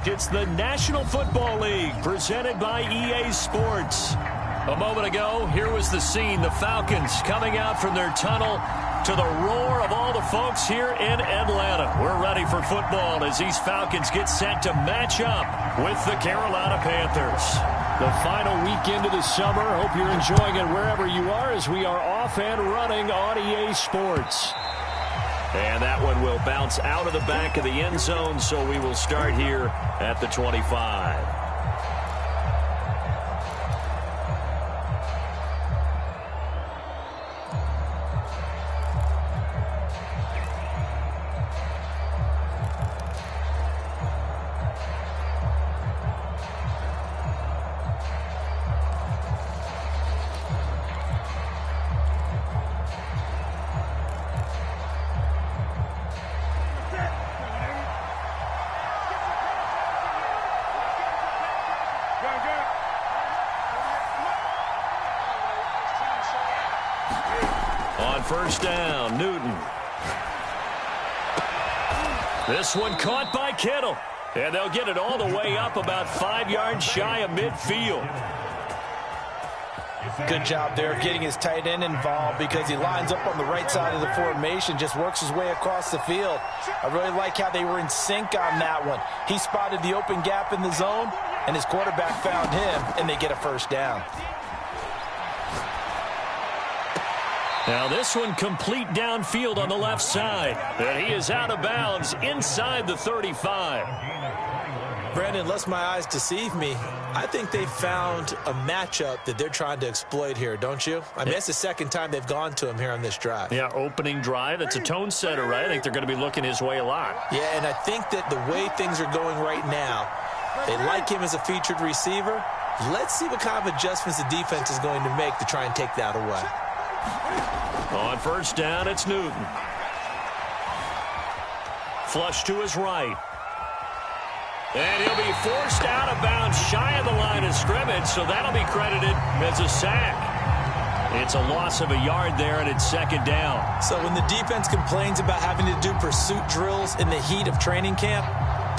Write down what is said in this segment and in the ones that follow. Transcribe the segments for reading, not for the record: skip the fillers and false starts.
It's the National Football League presented by EA Sports. A moment ago, here was the scene. The Falcons coming out from their tunnel to the roar of all the folks here in Atlanta. We're ready for football as these Falcons get set to match up with the Carolina Panthers. The final weekend of the summer. Hope you're enjoying it wherever you are as we are off and running on EA Sports. And that one will bounce out of the back of the end zone, so we will start here at the 25. On first down, Newton. This one caught by Kittle. And they'll get it all the way up about 5 yards shy of midfield. Good job there getting his tight end involved because he lines up on the right side of the formation, just works his way across the field. I really like how they were in sync on that one. He spotted the open gap in the zone, and his quarterback found him, and they get a first down. Now this one complete downfield on the left side. And he is out of bounds inside the 35. Brandon, lest my eyes deceive me, I think they found a matchup that they're trying to exploit here, don't you? I mean, it's the second time they've gone to him here on this drive. Yeah, opening drive. It's a tone setter, right? I think they're going to be looking his way a lot. Yeah, and I think that the way things are going right now, they like him as a featured receiver. Let's see what kind of adjustments the defense is going to make to try and take that away. On first down, it's Newton. Flush to his right. And he'll be forced out of bounds shy of the line of scrimmage, so that'll be credited as a sack. It's a loss of a yard there, and it's second down. So when the defense complains about having to do pursuit drills in the heat of training camp,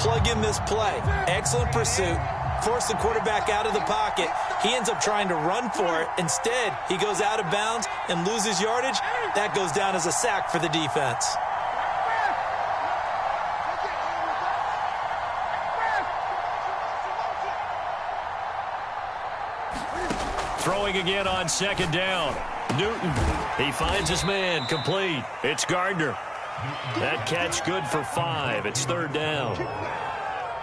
plug in this play. Excellent pursuit. Force the quarterback out of the pocket. He ends up trying to run for it. Instead, he goes out of bounds and loses yardage. That goes down as a sack for the defense. Throwing again on second down. Newton, he finds his man, complete. It's Gardner. That catch good for 5. It's third down.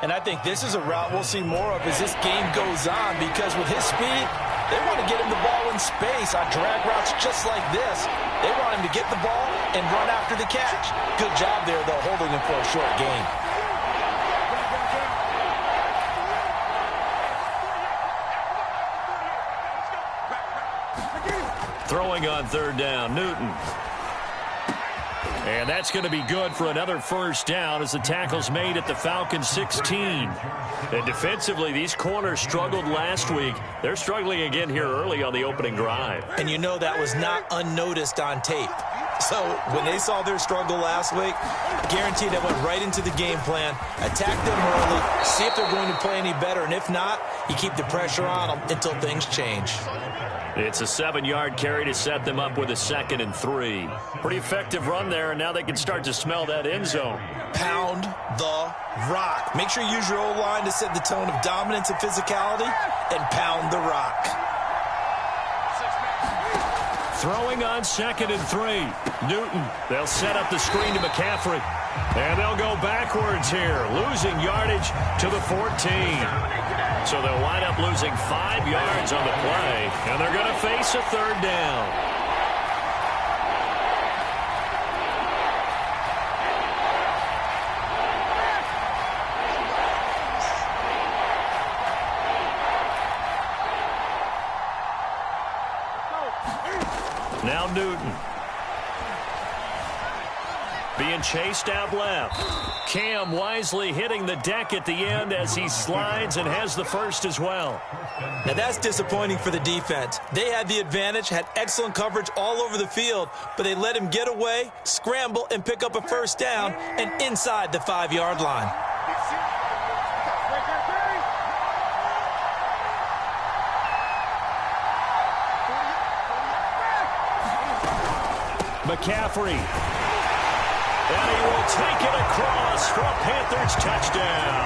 And I think this is a route we'll see more of as this game goes on, because with his speed, they want to get him the ball in space on drag routes just like this. They want him to get the ball and run after the catch. Good job there, though, holding him for a short gain. Throwing on third down, Newton. And that's going to be good for another first down as the tackle's made at the Falcons 16. And defensively, these corners struggled last week. They're struggling again here early on the opening drive. And you know that was not unnoticed on tape. So when they saw their struggle last week, guaranteed they went right into the game plan, attack them early, see if they're going to play any better. And if not, you keep the pressure on them until things change. It's a 7-yard carry to set them up with a 2nd and 3. Pretty effective run there, and now they can start to smell that end zone. Pound the rock. Make sure you use your O-line to set the tone of dominance and physicality, and pound the rock. Throwing on 2nd and 3. Newton, they'll set up the screen to McCaffrey. And they'll go backwards here, losing yardage to the 14. So they'll wind up losing 5 yards on the play, and they're going to face a third down. Now Newton. Being chased out left. Cam wisely hitting the deck at the end as he slides and has the first as well. Now that's disappointing for the defense. They had the advantage, had excellent coverage all over the field, but they let him get away, scramble, and pick up a first down and inside the 5-yard line. McCaffrey. And he will take it across for a Panthers touchdown.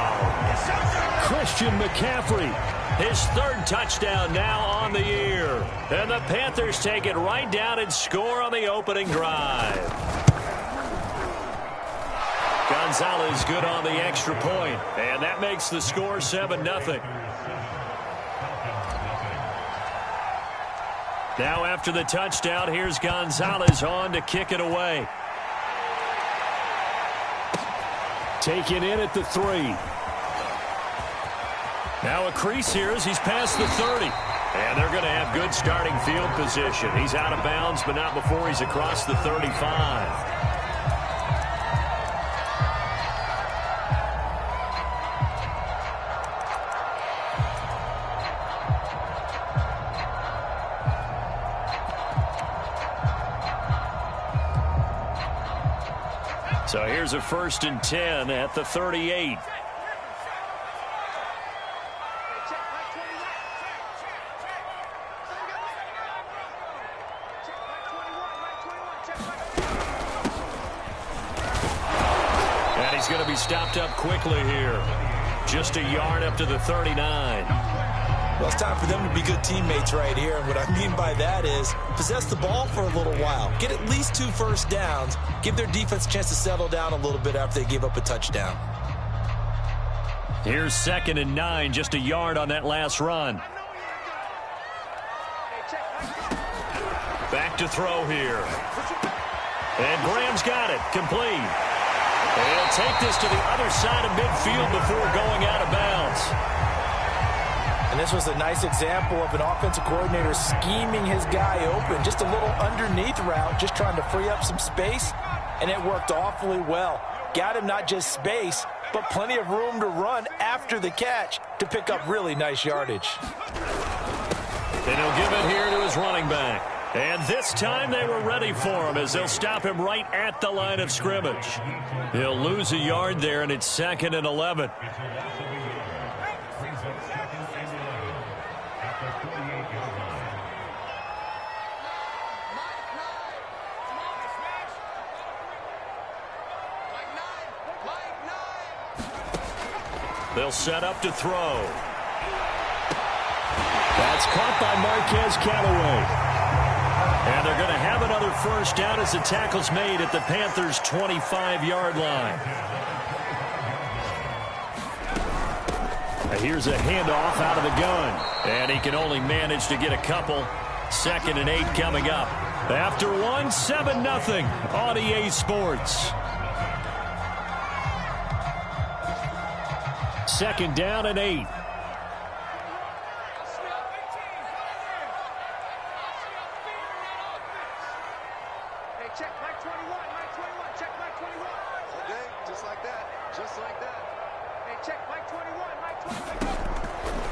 Christian McCaffrey, his third touchdown now on the year. And the Panthers take it right down and score on the opening drive. Gonzalez good on the extra point, and that makes the score 7-0. Now after the touchdown, here's Gonzalez on to kick it away. Taken in at the 3. Now a crease here as he's past the 30. And they're going to have good starting field position. He's out of bounds, but not before he's across the 35. So here's a 1st and 10 at the 38. And he's going to be stopped up quickly here. Just a yard up to the 39. Well, it's time for them to be good teammates right here. And what I mean by that is possess the ball for a little while. Get at least 2 first downs. Give their defense a chance to settle down a little bit after they give up a touchdown. Here's 2nd and 9, just a yard on that last run. Back to throw here. And Graham's got it. Complete. And he'll take this to the other side of midfield before going out of bounds. And this was a nice example of an offensive coordinator scheming his guy open. Just a little underneath route, just trying to free up some space, and it worked awfully well. Got him not just space, but plenty of room to run after the catch to pick up really nice yardage. And he'll give it here to his running back. And this time they were ready for him as they'll stop him right at the line of scrimmage. He'll lose a yard there, and it's 2nd and 11. They'll set up to throw. That's caught by Marquez Callaway. And they're going to have another 1st down as the tackle's made at the Panthers' 25-yard line. Here's a handoff out of the gun. And he can only manage to get a couple. 2nd and 8 coming up. After 1, 7-0 on EA Sports. 2nd down and 8.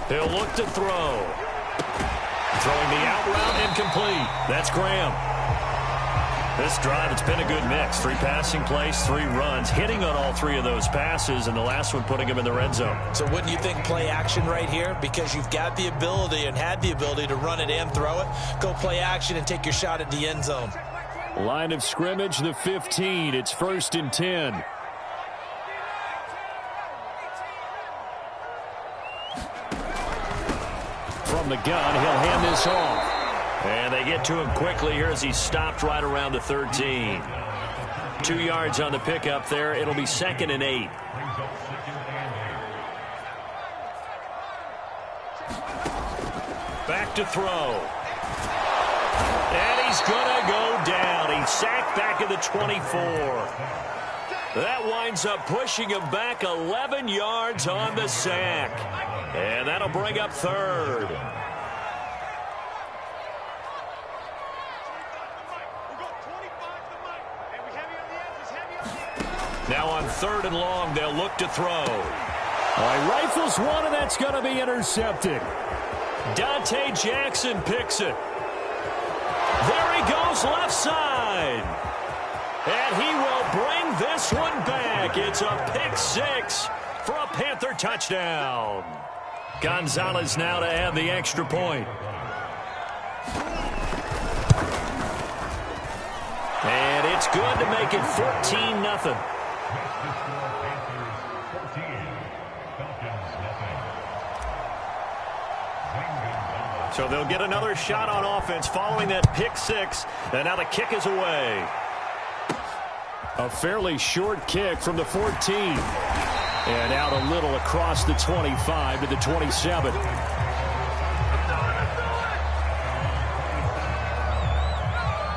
He'll look to throw. Throwing the out route incomplete. That's Graham. This drive, it's been a good mix. 3 passing plays, 3 runs, hitting on all 3 of those passes, and the last one putting him in the red zone. So wouldn't you think play action right here? Because you've got the ability and had the ability to run it and throw it. Go play action and take your shot at the end zone. Line of scrimmage, the 15. It's 1st and 10. From the gun, he'll hand this off. And they get to him quickly here as he's stopped right around the 13. 2 yards on the pickup there. It'll be 2nd and 8. Back to throw. And he's going to go down. He's sacked back at the 24. That winds up pushing him back 11 yards on the sack. And that'll bring up 3rd. Now on 3rd and long, they'll look to throw. All right, rifles one, and that's going to be intercepted. Dante Jackson picks it. There he goes left side. And he will bring this one back. It's a pick 6 for a Panther touchdown. Gonzalez now to add the extra point. And It's good to make it 14-0. So they'll get another shot on offense following that pick six. And now the kick is away. A fairly short kick from the 14. And out a little across the 25 to the 27.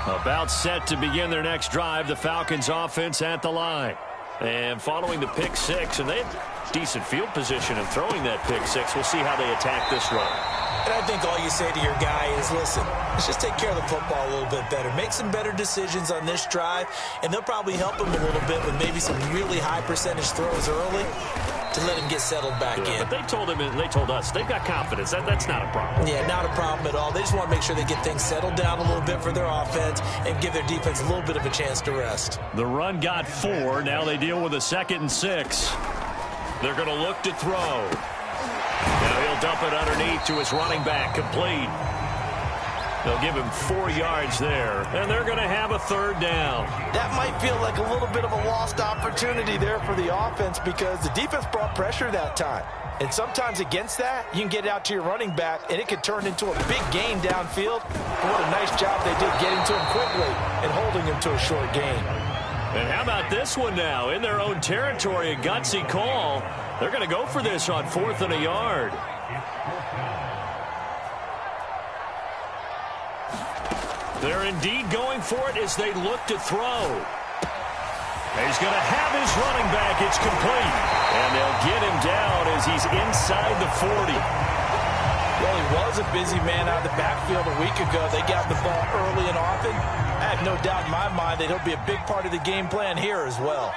About set to begin their next drive. The Falcons offense at the line. And following the pick six, and they have decent field position in throwing that pick six. We'll see how they attack this run. And I think all you say to your guy is, listen, let's just take care of the football a little bit better. Make some better decisions on this drive, and they'll probably help him a little bit with maybe some really high percentage throws early to let him get settled back in. But they told him, and they told us, they've got confidence. That's not a problem. Yeah, not a problem at all. They just want to make sure they get things settled down a little bit for their offense and give their defense a little bit of a chance to rest. The run got 4. Now they deal with a 2nd and 6. They're going to look to throw. Now he'll dump it underneath to his running back, complete. They'll give him 4 yards there, and they're going to have a 3rd down. That might feel like a little bit of a lost opportunity there for the offense because the defense brought pressure that time. And sometimes against that, you can get it out to your running back, and it could turn into a big gain downfield. But what a nice job they did getting to him quickly and holding him to a short gain. And how about this one now? In their own territory, a gutsy call. They're going to go for this on 4th and a yard. They're indeed going for it as they look to throw. He's going to have his running back. It's complete. And they'll get him down as he's inside the 40. Well, he was a busy man out of the backfield a week ago. They got the ball early and often. I have no doubt in my mind that he'll be a big part of the game plan here as well.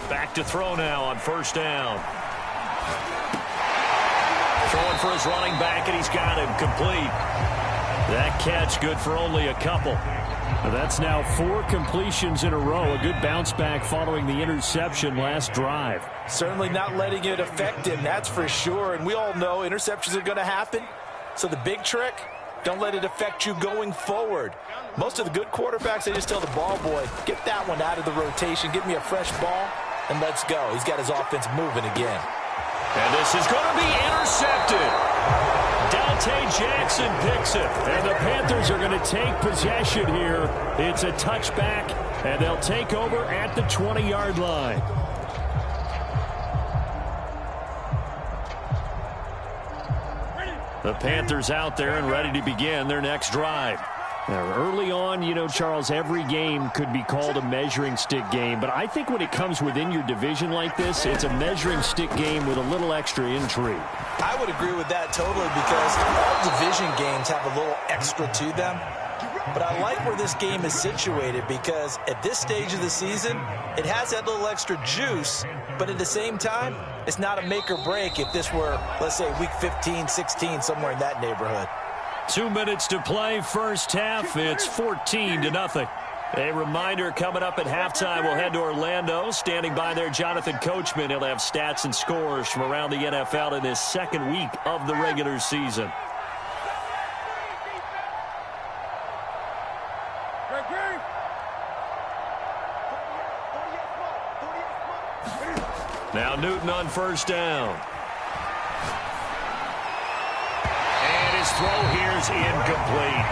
Back to throw now on 1st down. Throwing for his running back, and he's got him complete. That catch good for only a couple. That's now 4 completions in a row. A good bounce back following the interception last drive. Certainly not letting it affect him, that's for sure. And we all know interceptions are going to happen. So the big trick, don't let it affect you going forward. Most of the good quarterbacks, they just tell the ball boy, get that one out of the rotation, give me a fresh ball, and let's go. He's got his offense moving again. And this is going to be intercepted. Dante Jackson picks it. And the Panthers are going to take possession here. It's a touchback, and they'll take over at the 20-yard line. The Panthers out there and ready to begin their next drive. Now, early on, you know, Charles, every game could be called a measuring stick game. But I think when it comes within your division like this, it's a measuring stick game with a little extra intrigue. I would agree with that totally because all division games have a little extra to them. But I like where this game is situated because at this stage of the season, it has that little extra juice. But at the same time, it's not a make or break if this were, let's say, week 15, 16, somewhere in that neighborhood. 2 minutes to play, first half. It's 14-0. A reminder coming up at halftime, we'll head to Orlando. Standing by there, Jonathan Coachman. He'll have stats and scores from around the NFL in this 2nd week of the regular season. Now Newton on 1st down. Throw here's incomplete.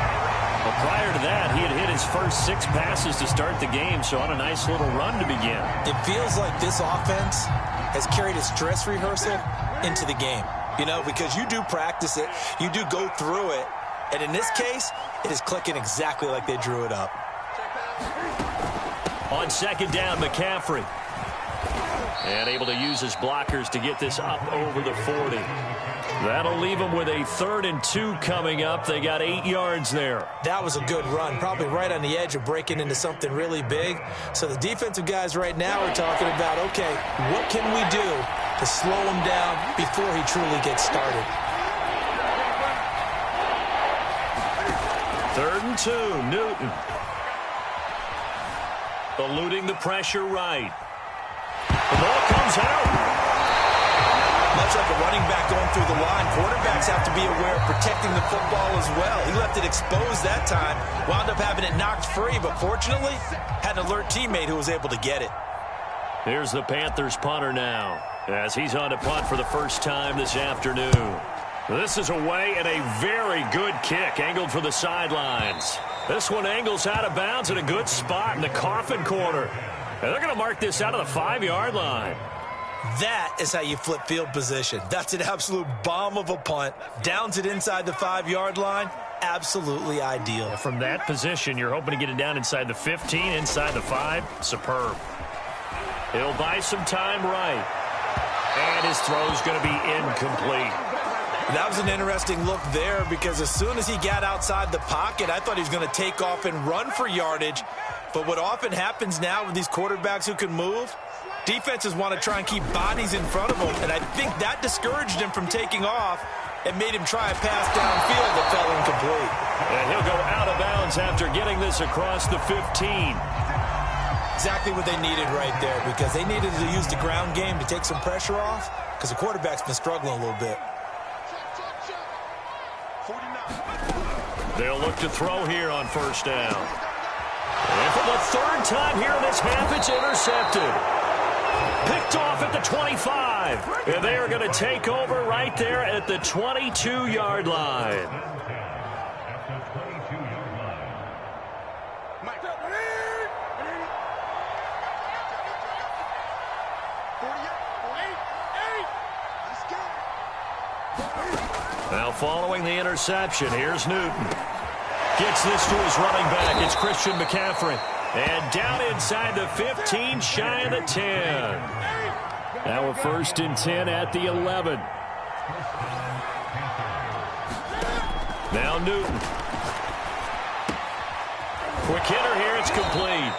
Well, prior to that, he had hit his first 6 passes to start the game, so on a nice little run to begin. It feels like this offense has carried its dress rehearsal into the game. You know, because you do practice it, you do go through it, and in this case, it is clicking exactly like they drew it up. On 2nd down, McCaffrey. And able to use his blockers to get this up over the 40. That'll leave them with a 3rd and 2 coming up. They got 8 yards there. That was a good run, probably right on the edge of breaking into something really big. So the defensive guys right now are talking about, okay, what can we do to slow him down before he truly gets started? 3rd and 2, Newton. Eluding the pressure right. The ball comes out. Much like a running back going through the line, quarterbacks have to be aware of protecting the football as well. He left it exposed that time, wound up having it knocked free, but fortunately, had an alert teammate who was able to get it. Here's the Panthers punter now, as he's on to punt for the first time this afternoon. This is away and a very good kick, angled for the sidelines. This one angles out of bounds in a good spot in the coffin corner. And they're going to mark this out of the 5-yard line. That is how you flip field position. That's an absolute bomb of a punt. Downs it inside the 5-yard line. Absolutely ideal. From that position, you're hoping to get it down inside the 15, inside the 5. Superb. He'll buy some time right. And his throw's going to be incomplete. That was an interesting look there because as soon as he got outside the pocket, I thought he was going to take off and run for yardage. But what often happens now with these quarterbacks who can move, defenses want to try and keep bodies in front of them. And I think that discouraged him from taking off and made him try a pass downfield that fell incomplete. And he'll go out of bounds after getting this across the 15. Exactly what they needed right there because they needed to use the ground game to take some pressure off because the quarterback's been struggling a little bit. They'll look to throw here on first down. And for the third time here in this half, it's intercepted. Picked off at the 25. And they are going to take over right there at the 22-yard line. Now following the interception, here's Newton. Gets this to his running back. It's Christian McCaffrey. And down inside the 15, shy of the 10. Now a 1st and 10 at the 11. Now Newton. Quick hitter here, it's complete.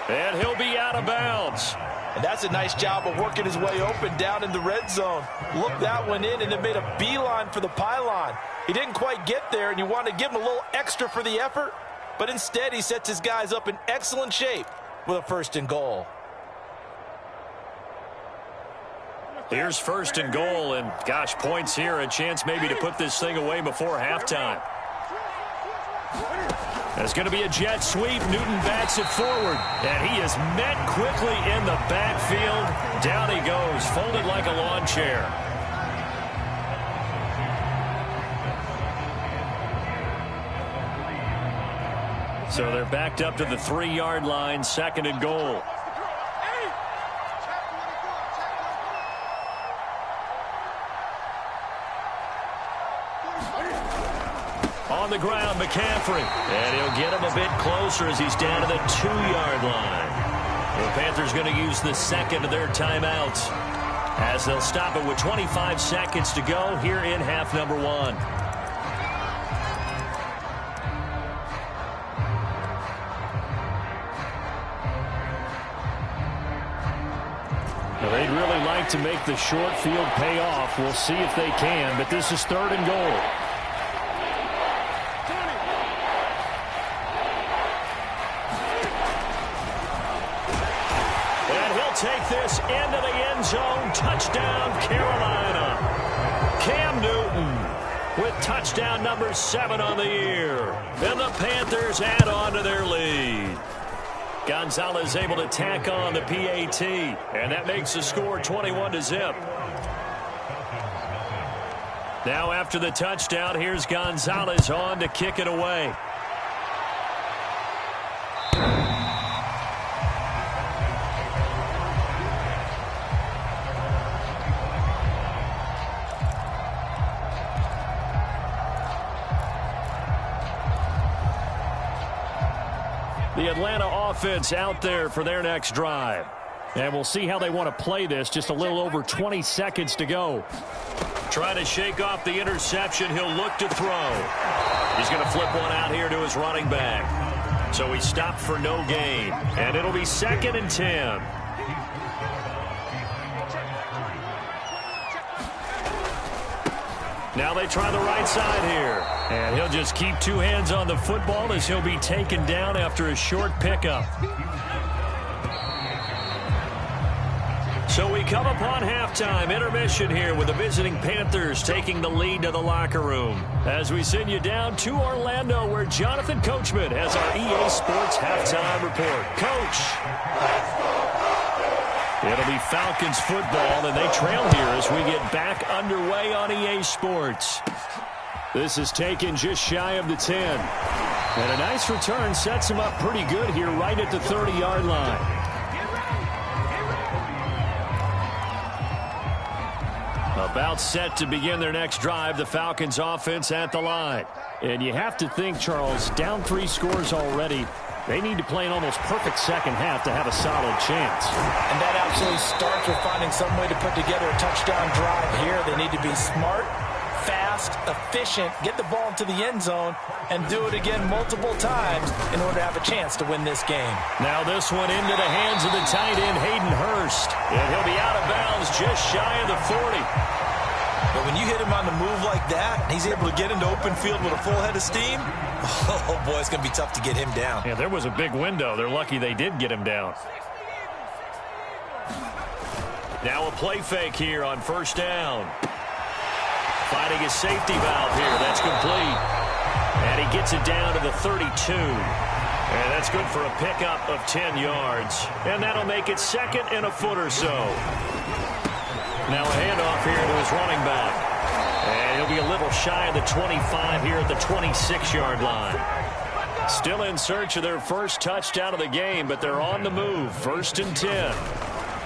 And he'll be out of bounds. And that's a nice job of working his way open down in the red zone. Looked that one in and then made a beeline for the pylon. He didn't quite get there, and you want to give him a little extra for the effort. But instead, he sets his guys up in excellent shape with a 1st and goal. Here's 1st and goal, and gosh, points here. A chance maybe to put this thing away before halftime. There's going to be a jet sweep. Newton bats it forward, and he is met quickly in the backfield. Down he goes, folded like a lawn chair. So they're backed up to the 3-yard line, 2nd and goal. On the ground, McCaffrey. And he'll get him a bit closer as he's down to the 2-yard line. The Panthers going to use the 2nd of their timeouts as they'll stop it with 25 seconds to go here in half number 1. Now, they'd really like to make the short field pay off. We'll see if they can, but this is 3rd and goal. Take this into the end zone. Touchdown, Carolina. Cam Newton with touchdown number 7 on the year. And the Panthers add on to their lead. Gonzalez able to tack on the PAT, and that makes the score 21-0. Now after the touchdown, here's Gonzalez on to kick it away. The Atlanta offense out there for their next drive. And we'll see how they want to play this. Just a little over 20 seconds to go. Trying to shake off the interception. He'll look to throw. He's going to flip one out here to his running back. So he stopped for no gain. And it'll be 2nd and 10. Now they try the right side here. And he'll just keep 2 hands on the football as he'll be taken down after a short pickup. So we come upon halftime, intermission here with the visiting Panthers taking the lead to the locker room. As we send you down to Orlando, where Jonathan Coachman has our EA Sports halftime report. Coach. It'll be Falcons football, and they trail here as we get back underway on EA Sports. This is taken just shy of the 10. And a nice return sets him up pretty good here right at the 30-yard line. About set to begin their next drive, the Falcons offense at the line. And you have to think, Charles, down 3 scores already. They need to play an almost perfect second half to have a solid chance. And that absolutely starts with finding some way to put together a touchdown drive here. They need to be smart, fast, efficient, get the ball into the end zone, and do it again multiple times in order to have a chance to win this game. Now this one into the hands of the tight end, Hayden Hurst. And he'll be out of bounds just shy of the 40. But when you hit him on the move like that, and he's able to get into open field with a full head of steam, oh boy, it's going to be tough to get him down. Yeah, there was a big window. They're lucky they did get him down. Now a play fake here on first down. Finding his safety valve here. That's complete. And he gets it down to the 32. And that's good for a pickup of 10 yards. And that'll make it second and a foot or so. Now a handoff here to his running back. And he'll be a little shy of the 25 here at the 26-yard line. Still in search of their first touchdown of the game, but they're on the move. 1st and 10.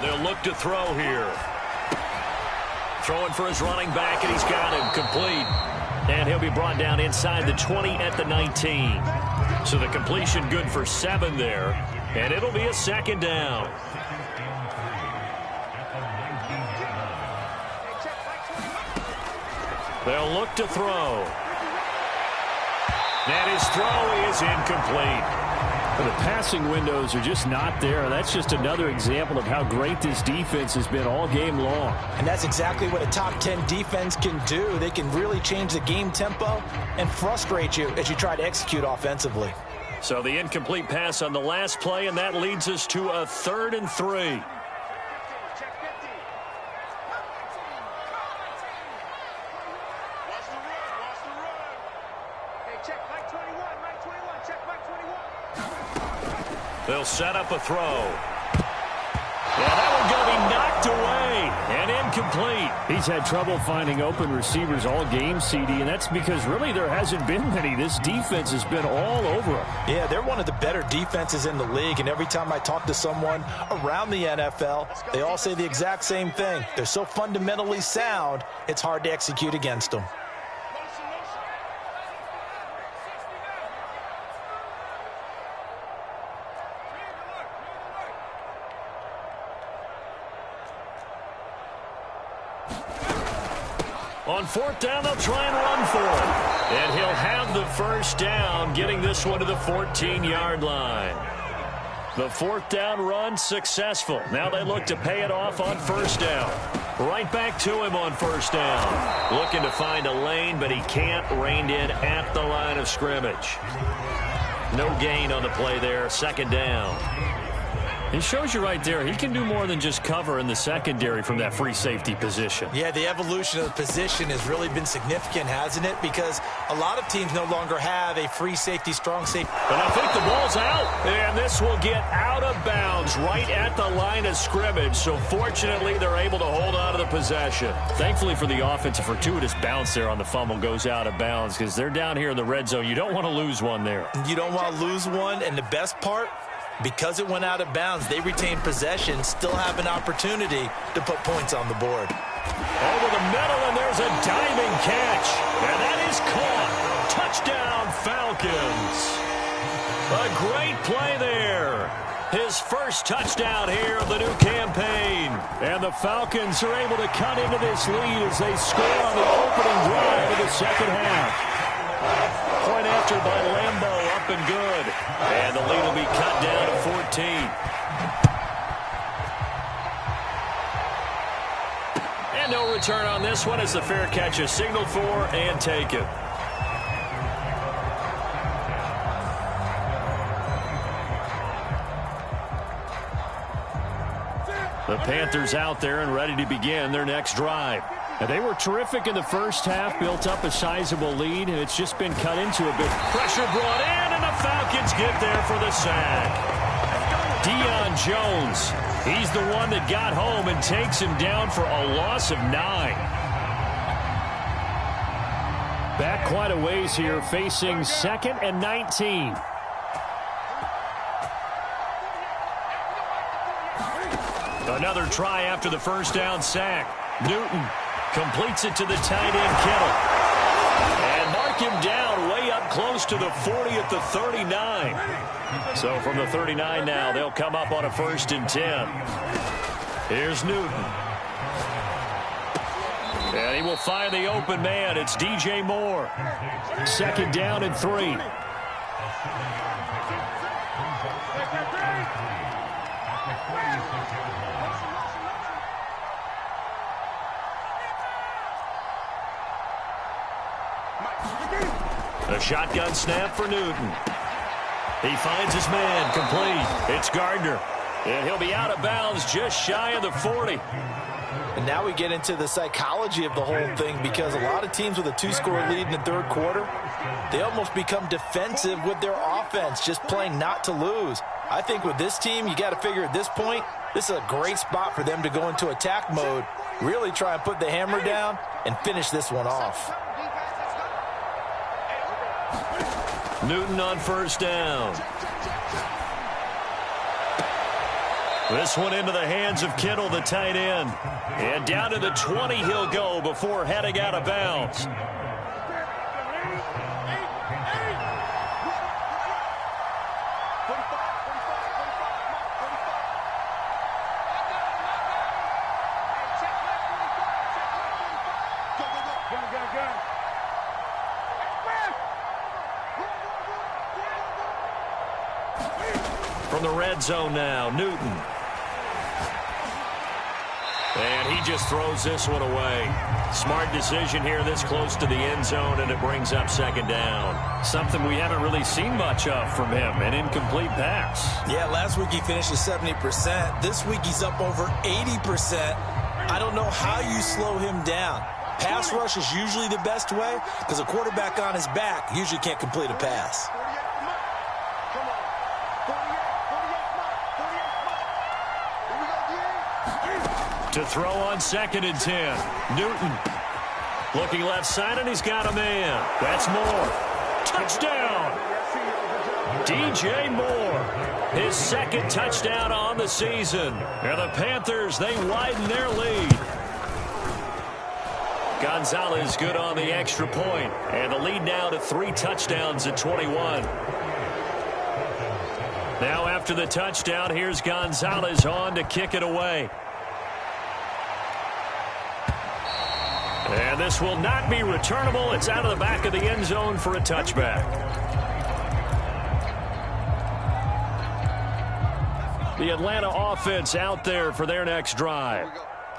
They'll look to throw here. Throwing for his running back, and he's got him complete. And he'll be brought down inside the 20 at the 19. So the completion good for 7 there. And it'll be a second down. They'll look to throw. And his throw is incomplete. The passing windows are just not there. That's just another example of how great this defense has been all game long. And that's exactly what a top 10 defense can do. They can really change the game tempo and frustrate you as you try to execute offensively. So the incomplete pass on the last play, and that leads us to a 3rd and 3. They'll set up a throw. Yeah, that one's going to be knocked away and incomplete. He's had trouble finding open receivers all game, CD, and that's because really there hasn't been many. This defense has been all over him. Yeah, they're one of the better defenses in the league, and every time I talk to someone around the NFL, they all say the exact same thing. They're so fundamentally sound, it's hard to execute against them. On 4th down, they'll try and run for it. And he'll have the first down, getting this one to the 14-yard line. The 4th down run successful. Now they look to pay it off on 1st down. Right back to him on 1st down. Looking to find a lane, but he can't. Reined in at the line of scrimmage. No gain on the play there. 2nd down. It shows you right there, he can do more than just cover in the secondary from that free safety position. Yeah, the evolution of the position has really been significant, hasn't it? Because a lot of teams no longer have a free safety, strong safety. But I think the ball's out, and this will get out of bounds right at the line of scrimmage. So fortunately, they're able to hold on to the possession. Thankfully for the offense, a fortuitous bounce there on the fumble goes out of bounds because they're down here in the red zone. You don't want to lose one there. You don't want to lose one, and the best part, because it went out of bounds, they retain possession, still have an opportunity to put points on the board. Over the middle, and there's a diving catch. And that is caught. Touchdown, Falcons. A great play there. His first touchdown here of the new campaign. And the Falcons are able to cut into this lead as they score on the opening drive of the second half. Point after by Lambeau, up and good. And the lead will be cut down to 14. And no return on this one as the fair catch is signaled for and taken. The Panthers out there and ready to begin their next drive. And they were terrific in the first half, built up a sizable lead, and it's just been cut into a bit. Pressure brought in, and the Falcons get there for the sack. Deion Jones, he's the one that got home and takes him down for a loss of 9. Back quite a ways here, facing 2nd and 19. Another try after the first down sack. Newton completes it to the tight end, Kittle. And mark him down way up close to the 40 at the 39. So from the 39 now, they'll come up on a 1st and 10. Here's Newton. And he will find the open man. It's DJ Moore. 2nd down and 3. A shotgun snap for Newton. He finds his man, complete. It's Gardner. And he'll be out of bounds just shy of the 40. And now we get into the psychology of the whole thing, because a lot of teams with a 2-score lead in the 3rd quarter, they almost become defensive with their offense, just playing not to lose. I think with this team, you got to figure at this point, this is a great spot for them to go into attack mode, really try and put the hammer down and finish this one off. Newton on 1st down. This one into the hands of Kittle, the tight end. And down to the 20 he'll go before heading out of bounds. From the red zone now, Newton. And he just throws this one away. Smart decision here this close to the end zone, and it brings up 2nd down. Something we haven't really seen much of from him, an incomplete pass. Yeah, last week he finished at 70%. This week he's up over 80%. I don't know how you slow him down. Pass rush is usually the best way, because a quarterback on his back usually can't complete a pass. To throw on 2nd and 10. Newton looking left side, and he's got a man. That's Moore. Touchdown! DJ Moore. His 2nd touchdown on the season. And the Panthers, they widen their lead. Gonzalez good on the extra point. And the lead now to 3 touchdowns at 21. Now after the touchdown, here's Gonzalez on to kick it away. And this will not be returnable. It's out of the back of the end zone for a touchback. The Atlanta offense out there for their next drive.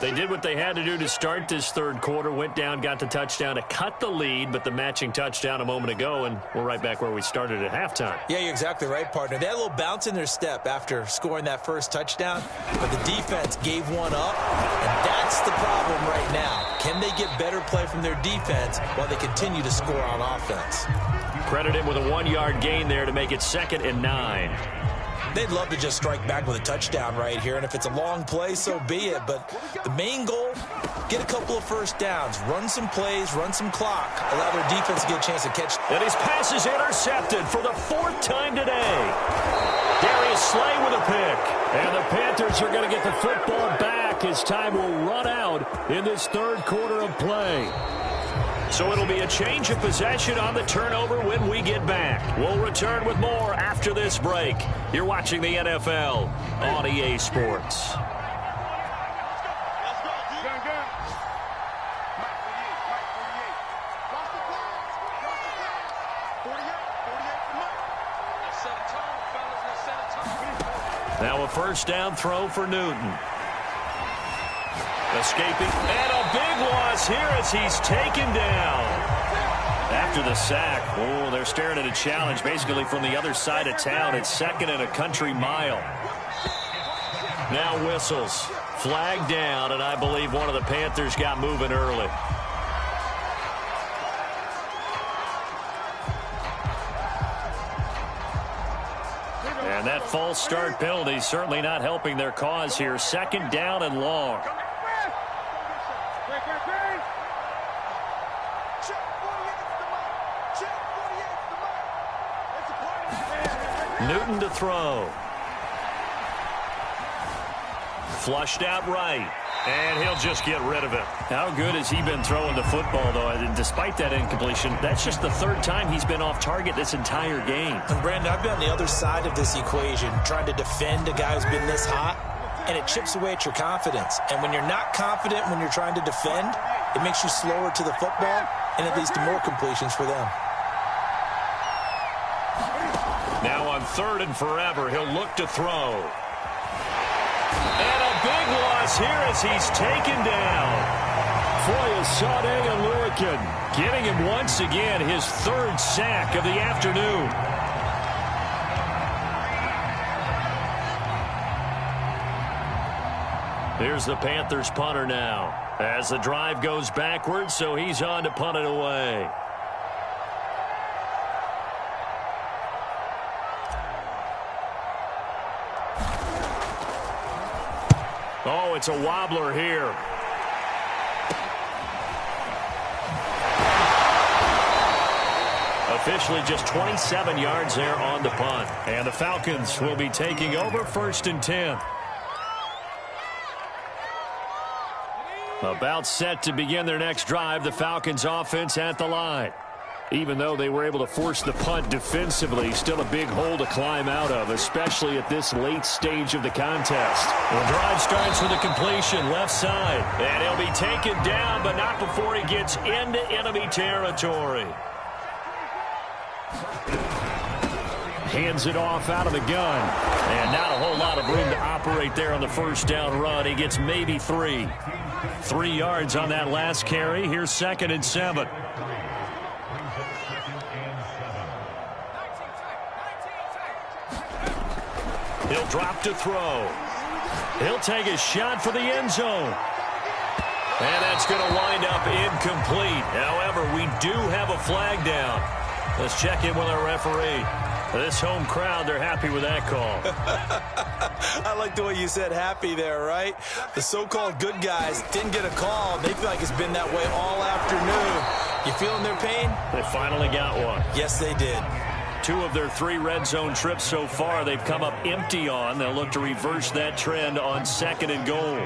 They did what they had to do to start this 3rd quarter, went down, got the touchdown to cut the lead, but the matching touchdown a moment ago, and we're right back where we started at halftime. Yeah, you're exactly right, partner. They had a little bounce in their step after scoring that first touchdown, but the defense gave one up, and that's the problem right now. Can they get better play from their defense while they continue to score on offense? Credit him with a 1-yard gain there to make it 2nd and 9. They'd love to just strike back with a touchdown right here, and if it's a long play, so be it. But the main goal, get a couple of first downs, run some plays, run some clock, allow their defense to get a chance to catch. And his pass is intercepted for the 4th time today. Darius Slay with a pick. And the Panthers are going to get the football back as time will run out in this 3rd quarter of play. So it'll be a change of possession on the turnover when we get back. We'll return with more after this break. You're watching the NFL on EA Sports. Now a 1st down throw for Newton. Escaping, and a big loss here as he's taken down. After the sack, oh, they're staring at a challenge basically from the other side of town. It's 2nd and a country mile. Now whistles. Flag down, and I believe one of the Panthers got moving early. And that false start penalty certainly not helping their cause here. Second down and long. Newton to throw. Flushed out right. And he'll just get rid of it. How good has he been throwing the football, though? And despite that incompletion, that's just the third time he's been off target this entire game. And, Brandon, I've been on the other side of this equation, trying to defend a guy who's been this hot, and it chips away at your confidence. And when you're not confident when you're trying to defend, it makes you slower to the football, and it leads to more completions for them. Now on 3rd and forever, he'll look to throw. And a big loss here as he's taken down. Foyesade Alurican getting him once again his 3rd sack of the afternoon. Here's the Panthers punter now as the drive goes backwards, so he's on to punt it away. Oh, it's a wobbler here. Officially just 27 yards there on the punt. And the Falcons will be taking over 1st and 10. About set to begin their next drive, the Falcons offense at the line. Even though they were able to force the punt defensively, still a big hole to climb out of, especially at this late stage of the contest. The drive starts with a completion left side, and he'll be taken down, but not before he gets into enemy territory. Hands it off out of the gun, and not a whole lot of room to operate there on the 1st down run. He gets maybe 3. 3 yards on that last carry. Here's 2nd and 7. He'll drop to throw. He'll take a shot for the end zone. And that's going to wind up incomplete. However, we do have a flag down. Let's check in with our referee. This home crowd, they're happy with that call. I like the way you said happy there, right? The so-called good guys didn't get a call. They feel like it's been that way all afternoon. You feeling their pain? They finally got one. Yes, they did. 2 of their 3 red zone trips so far, they've come up empty on. They'll look to reverse that trend on 2nd and goal.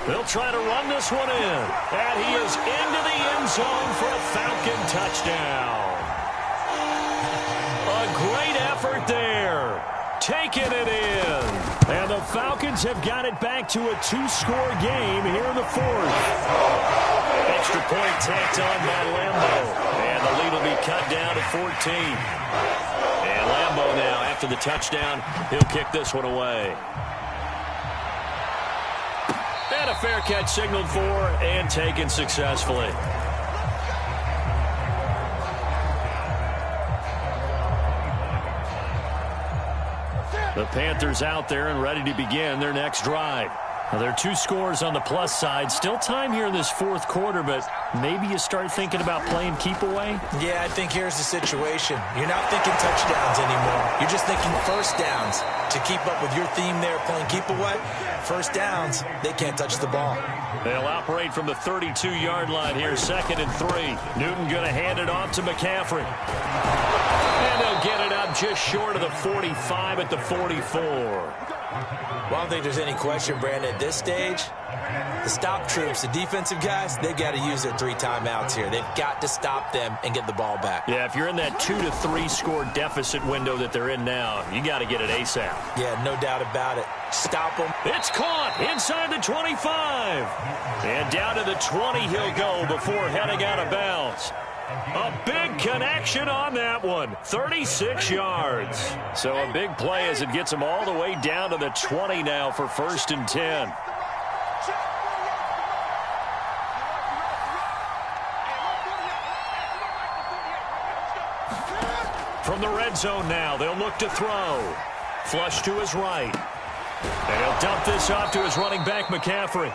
They'll try to run this one in. And he is into the end zone for a Falcon touchdown. A great effort there. Taking it in. And the Falcons have got it back to a 2-score game here in the 4th. Extra point tacked on by Lambo. And the lead will be cut down to 14. And Lambo now, after the touchdown, he'll kick this one away. And a fair catch signaled for and taken successfully. The Panthers out there and ready to begin their next drive. Now, there are 2 scores on the plus side. Still time here in this 4th quarter, but maybe you start thinking about playing keep away? Yeah, I think here's the situation. You're not thinking touchdowns anymore. You're just thinking 1st downs. To keep up with your theme there, playing keep away, 1st downs, they can't touch the ball. They'll operate from the 32-yard line here, 2nd and 3. Newton going to hand it off to McCaffrey. And they'll get it up just short of the 45 at the 44. Well, I don't think there's any question, Brandon, at this stage, the stop troops, the defensive guys, they've got to use their 3 timeouts here. They've got to stop them and get the ball back. Yeah, if you're in that 2 to 3 score deficit window that they're in now, you got to get it ASAP. Yeah, no doubt about it. Stop them. It's caught inside the 25. And down to the 20 he'll go before heading out of bounds. A big connection on that one. 36 yards. So a big play as it gets him all the way down to the 20 now for 1st and 10. From the red zone now, they'll look to throw. Flush to his right. And he'll dump this off to his running back, McCaffrey.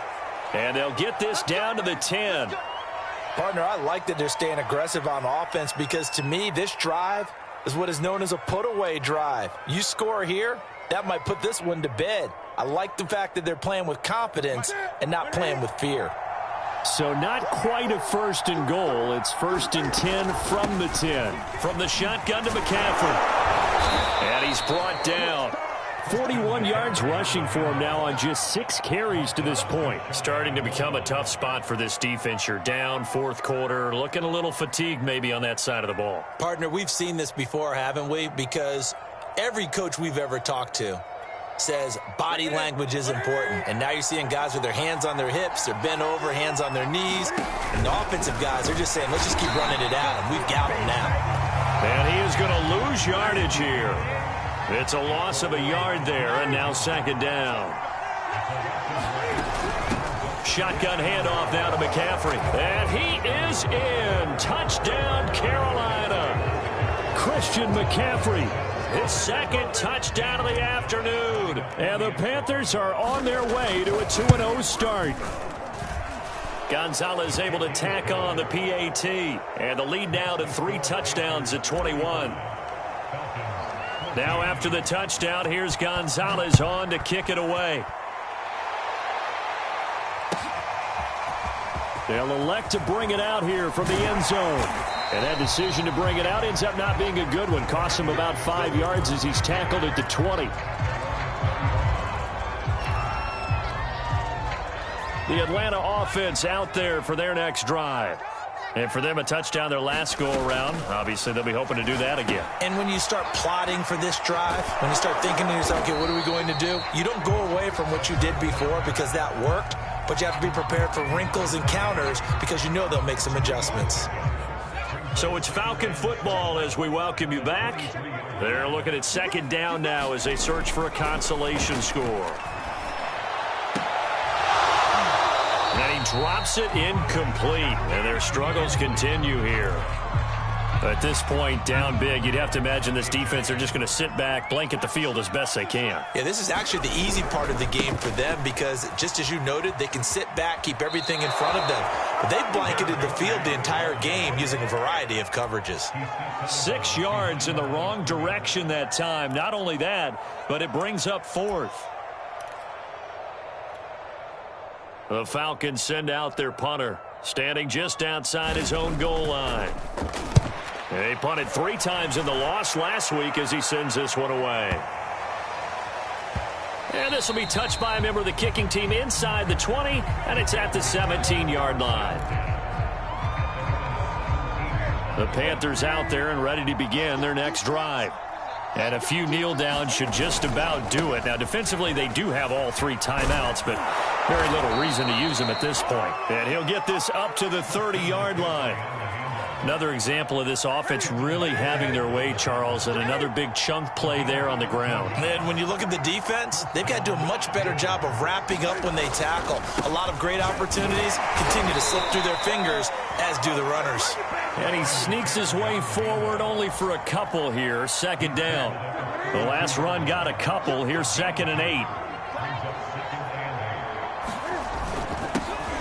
And they'll get this down to the 10. Partner, I like that they're staying aggressive on offense because to me, this drive is what is known as a put-away drive. You score here, that might put this one to bed. I like the fact that they're playing with confidence and not playing with fear. So not quite a first and goal. It's first and 10 from the 10. From the shotgun to McCaffrey. And he's brought down. 41 yards rushing for him now on just 6 carries to this point. Starting to become a tough spot for this defense. You're down fourth quarter, looking a little fatigued maybe on that side of the ball. Partner, we've seen this before, haven't we? Because every coach we've ever talked to says body language is important. And now you're seeing guys with their hands on their hips, they're bent over, hands on their knees. And the offensive guys, they're just saying, let's just keep running it out, and we've got him now. And he is going to lose yardage here. It's a loss of a yard there, and now second down. Shotgun handoff now to McCaffrey. And he is in. Touchdown, Carolina. Christian McCaffrey. His second touchdown of the afternoon. And the Panthers are on their way to a 2-0 start. Gonzalez able to tack on the PAT. And the lead now to 3 touchdowns at 21. Now after the touchdown, here's Gonzalez on to kick it away. They'll elect to bring it out here from the end zone. And that decision to bring it out ends up not being a good one. Costs him about 5 yards as he's tackled at the 20. The Atlanta offense out there for their next drive. And for them, a touchdown their last go-around. Obviously, they'll be hoping to do that again. And when you start plotting for this drive, when you start thinking to yourself, okay, what are we going to do? You don't go away from what you did before because that worked, but you have to be prepared for wrinkles and counters because you know they'll make some adjustments. So it's Falcon football as we welcome you back. They're looking at second down now as they search for a consolation score. And he drops it incomplete. And their struggles continue here. At this point, down big, you'd have to imagine this defense, they're just going to sit back, blanket the field as best they can. Yeah, this is actually the easy part of the game for them because, just as you noted, they can sit back, keep everything in front of them. But they've blanketed the field the entire game using a variety of coverages. 6 yards in the wrong direction that time. Not only that, but it brings up fourth. The Falcons send out their punter, standing just outside his own goal line. They punted 3 times in the loss last week as he sends this one away. And this will be touched by a member of the kicking team inside the 20, and it's at the 17-yard line. The Panthers out there and ready to begin their next drive. And a few kneel downs should just about do it. Now, defensively, they do have all 3 timeouts, but very little reason to use them at this point. And he'll get this up to the 30-yard line. Another example of this offense really having their way, Charles, and another big chunk play there on the ground. And when you look at the defense, they've got to do a much better job of wrapping up when they tackle. A lot of great opportunities continue to slip through their fingers, as do the runners. And he sneaks his way forward only for a couple here. Second down. The last run got a couple. Here's 2nd and 8.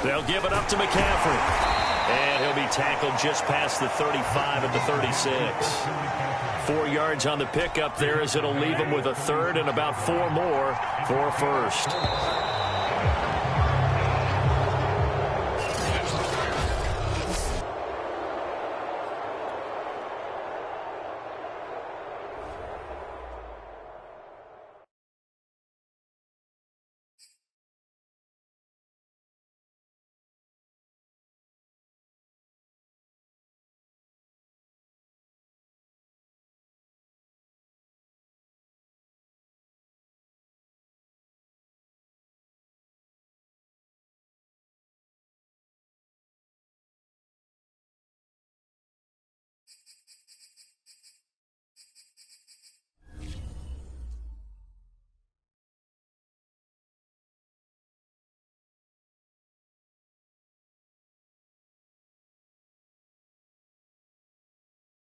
They'll give it up to McCaffrey. And he'll be tackled just past the 35 at the 36. 4 yards on the pickup there as it'll leave him with a third and about 4 more for a first.